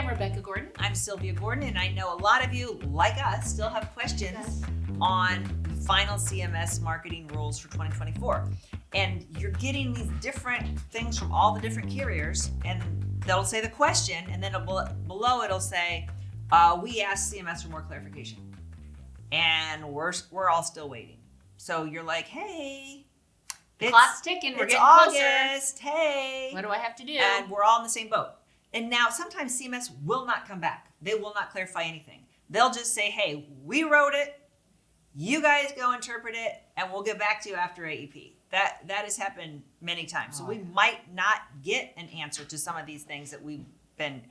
I'm Rebecca Gordon. I'm Sylvia Gordon, and I know a lot of you, like us, still have questions on the final CMS marketing rules for 2024. And you're getting these different things from all the different carriers, and they'll say the question, and then below it'll say, we asked CMS for more clarification. And we're all still waiting. So you're like, hey, The clock's ticking. We're getting August. closer. Hey. What do I have to do? And we're all in the same boat. And now sometimes CMS will not come back. They will not clarify anything. They'll just say, hey, we wrote it. You guys go interpret it, and we'll get back to you after AEP. That has happened many times. So we might not get an answer to some of these things that we've been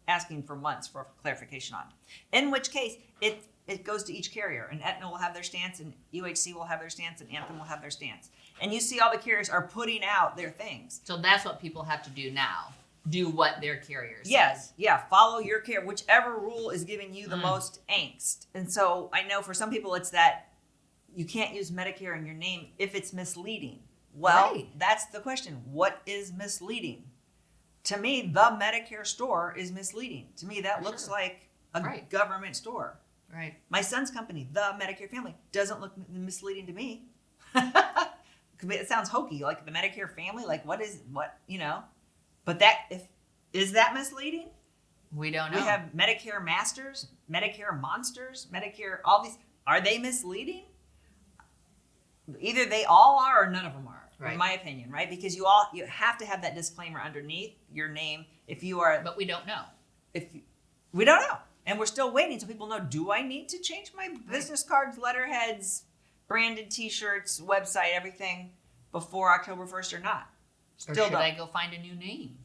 asking for months for clarification on. In which case, it goes to each carrier, and Aetna will have their stance, and UHC will have their stance, and Anthem will have their stance. And you see all the carriers are putting out their things. So that's what people have to do now. Do what their carrier says. Yes, yeah, follow your carrier, whichever rule is giving you the most angst. And so I know for some people it's that you can't use Medicare in your name if it's misleading. Well, That's the question. What is misleading? To me, the Medicare store is misleading. To me, that looks like a government store. Right. My son's company, the Medicare Family, doesn't look misleading to me. It sounds hokey, like the Medicare Family, like what, But is that misleading? We don't know. We have Medicare Masters, Medicare Monsters, Medicare, all these. Are they misleading? Either they all are or none of them are, in my opinion, right? Because you have to have that disclaimer underneath your name if you are. But we don't know. We don't know. And we're still waiting so people know, do I need to change my business cards, letterheads, branded t-shirts, website, everything before October 1st or not? Still or should I go find a new name?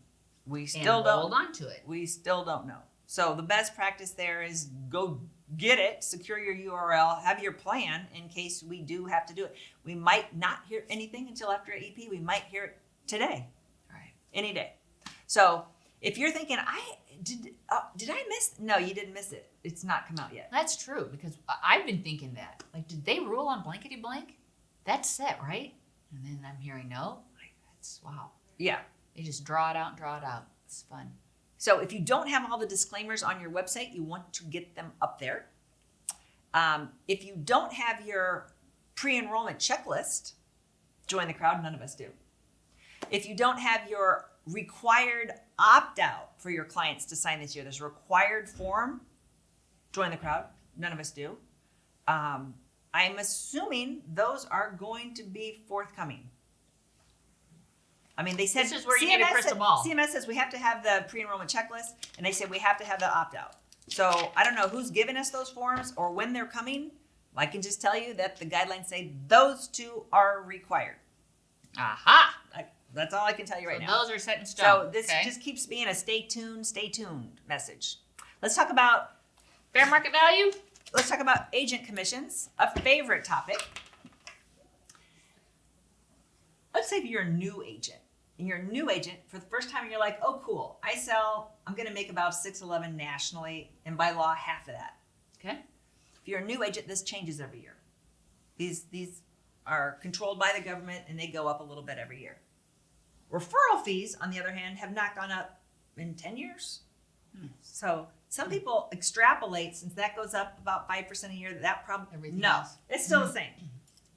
We still don't hold on to it. We still don't know. So the best practice there is go get it, secure your URL, have your plan in case we do have to do it. We might not hear anything until after AEP. We might hear it today. All right. Any day. So if you're thinking, did I miss? No, you didn't miss it. It's not come out yet. That's true, because I've been thinking that. Like, did they rule on blankety blank? That's set, right? And then I'm hearing no. That's wow. Yeah. They just draw it out and draw it out. It's fun. So if you don't have all the disclaimers on your website, you want to get them up there. If you don't have your pre-enrollment checklist, join the crowd. None of us do. If you don't have your required opt-out for your clients to sign this year, there's a required form, join the crowd. None of us do. I'm assuming those are going to be forthcoming. I mean, they said this is where you need a crystal ball. CMS says we have to have the pre-enrollment checklist, and they said we have to have the opt-out. So I don't know who's giving us those forms or when they're coming. I can just tell you that the guidelines say those two are required. Aha! That's all I can tell you right now. Those are set in stone. So this just keeps being a stay tuned message. Let's talk about fair market value. Let's talk about agent commissions, a favorite topic. Let's say if you're a new agent, and you're a new agent for the first time, and you're like, oh, cool, I'm going to make about 611 nationally, and by law, half of that. Okay. If you're a new agent, this changes every year. These are controlled by the government, and they go up a little bit every year. Referral fees, on the other hand, have not gone up in 10 years. So some people extrapolate, since that goes up about 5% a year, that probably, it's still the same.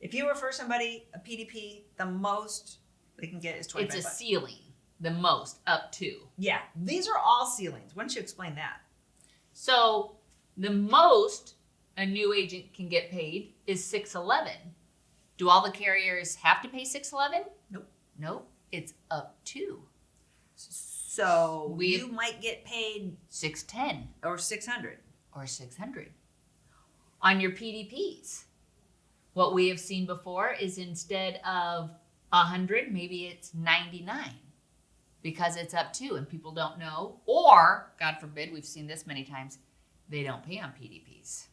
If you refer somebody a PDP, the most they can get is $25. It's a ceiling, the most, up to. Yeah, these are all ceilings. Why don't you explain that? So the most a new agent can get paid is $611. Do all the carriers have to pay $611? Nope. It's up to. So you might get paid $610 or $600 or $600 on your PDPs. What we have seen before is instead of 100, maybe it's 99 because it's up to, and people don't know, or God forbid, we've seen this many times, they don't pay on PDPs.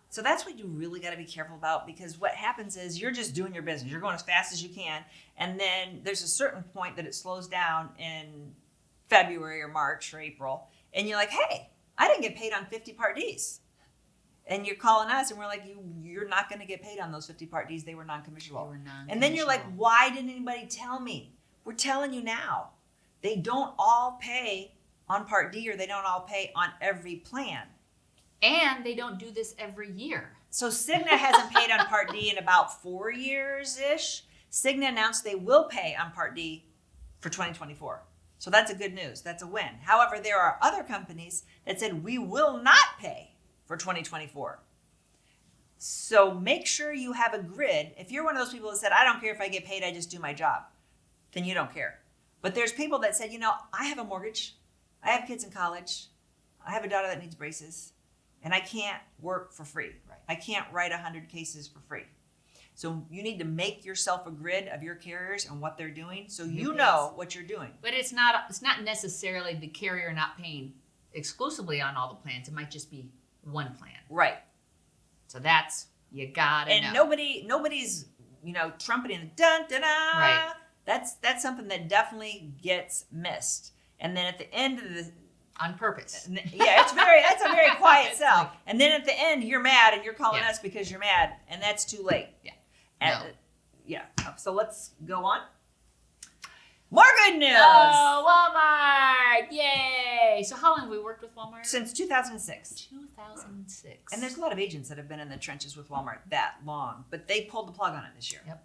So that's what you really got to be careful about, because what happens is you're just doing your business. You're going as fast as you can. And then there's a certain point that it slows down in February or March or April. And you're like, hey, I didn't get paid on 50 Part Ds. And you're calling us and we're like, you're not going to get paid on those 50 Part Ds. They were non-commissionable. And then you're like, why didn't anybody tell me? We're telling you now. They don't all pay on Part D or they don't all pay on every plan. And they don't do this every year. So Cigna hasn't paid on Part D in about 4 years-ish. Cigna announced they will pay on Part D for 2024. So that's a good news. That's a win. However, there are other companies that said we will not pay for 2024. So make sure you have a grid. If you're one of those people that said, I don't care if I get paid, I just do my job, then you don't care. But there's people that said, I have a mortgage. I have kids in college. I have a daughter that needs braces. And I can't work for free. Right. I can't write 100 cases for free. So you need to make yourself a grid of your carriers and what they're doing so you know what you're doing. But it's not necessarily the carrier not paying exclusively on all the plans. It might just be one plan. Right. So that's, you gotta know. And nobody's, trumpeting dun dun dun. Right. That's something that definitely gets missed. And then at the end of the on purpose. Yeah, that's a very quiet sell. Like, and then at the end, you're mad and you're calling Yeah. us because you're mad, and that's too late. Yeah. And, No. Yeah. So let's go on. More good news. Oh, Walmart! Yay! So how long have we worked with Walmart? Since 2006. 2006. And there's a lot of agents that have been in the trenches with Walmart that long, but they pulled the plug on it this year. Yep.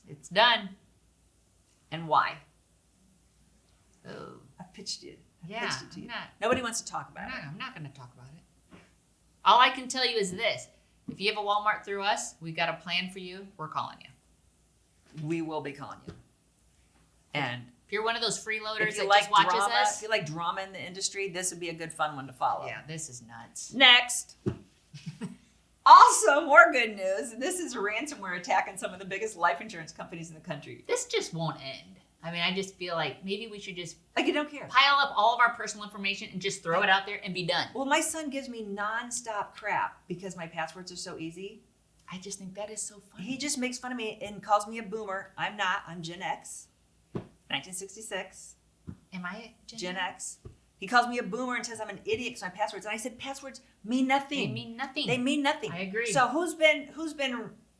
It's done. And why? Oh. I pitched it. Yeah. Pitched it to you. I'm not- Nobody wants to talk about it. I'm not going to talk about it. All I can tell you is this. If you have a Walmart through us, we've got a plan for you. We're calling you. We will be calling you. And If you're one of those freeloaders if you that like just watches drama, us. if you like drama in the industry, this would be a good fun one to follow. Yeah, this is nuts. Next. Also, more good news. This is a ransomware attack on some of the biggest life insurance companies in the country. This just won't end. I mean, I just feel like maybe we should just Like, you don't care. pile up all of our personal information and just throw it out there and be done. Well, my son gives me nonstop crap because my passwords are so easy. I just think that is so funny. He just makes fun of me and calls me a boomer. I'm not. I'm Gen X. 1966. Am I Gen X. He calls me a boomer and says I'm an idiot because my passwords. And I said passwords mean nothing. They mean nothing. They mean nothing. I agree. So who's been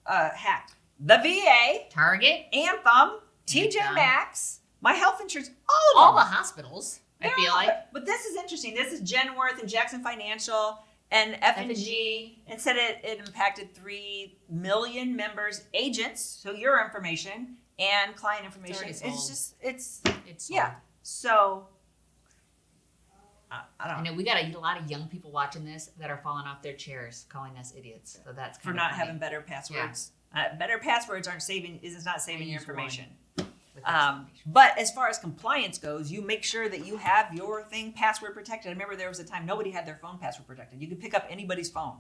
hacked? The VA, Target, Anthem, TJ Anthem. Maxx, my health insurance, all all the of them. hospitals. I They're feel all- like But this is interesting. This is Genworth and Jackson Financial and F&G. It said it impacted 3 million members, agents, so your information, and client information. already It's sold. just, it's yeah. So, I I don't know. know we got a lot of young people watching this that are falling off their chairs, calling us idiots. So that's For kind not of having better passwords. Better passwords is not saving your use one. information. with this information. But as far as compliance goes, you make sure that you have your thing password protected. I remember there was a time nobody had their phone password protected. You could pick up anybody's phone.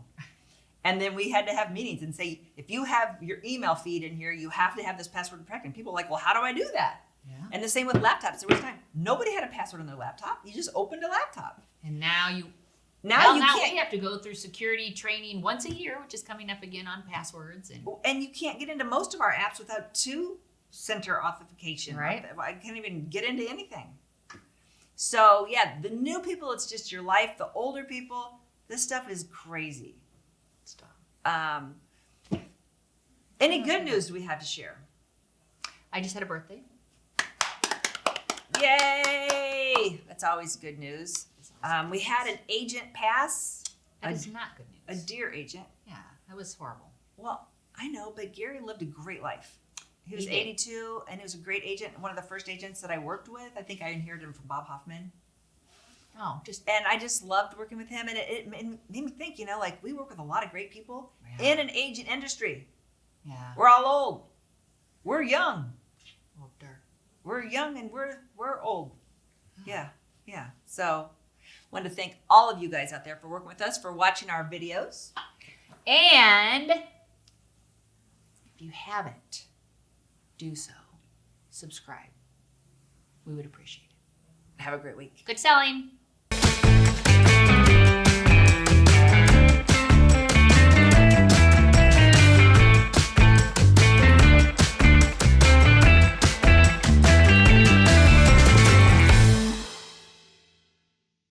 And then we had to have meetings and say, if you have your email feed in here, you have to have this password protected. And people were like, well, how do I do that? Yeah. And the same with laptops. There was a time nobody had a password on their laptop. You just opened a laptop. And now you Now we can't. have to go through security training once a year, which is coming up again on passwords And you can't get into most of our apps without two-center authentication. Right. I can't even get into anything. So, yeah, the new people, it's just your life. The older people, this stuff is crazy. stuff. Any good news do we have to share? I just had a birthday. Yay! That's always good news. We had an agent pass, That is not good a news. dear agent. Yeah, that was horrible. Well, I know, but Gary lived a great life. He was He did. 82, and he was a great agent. One of the first agents that I worked with. I think I inherited him from Bob Hoffman. Oh, just And I just loved working with him. And it made me think, like we work with a lot of great people Yeah. in an agent industry. yeah. We're all old. We're young. Older. We're young and we're old. Yeah. So wanted to thank all of you guys out there for working with us, for watching our videos. And if you haven't, do so. Subscribe. We would appreciate it. Have a great week. Good selling.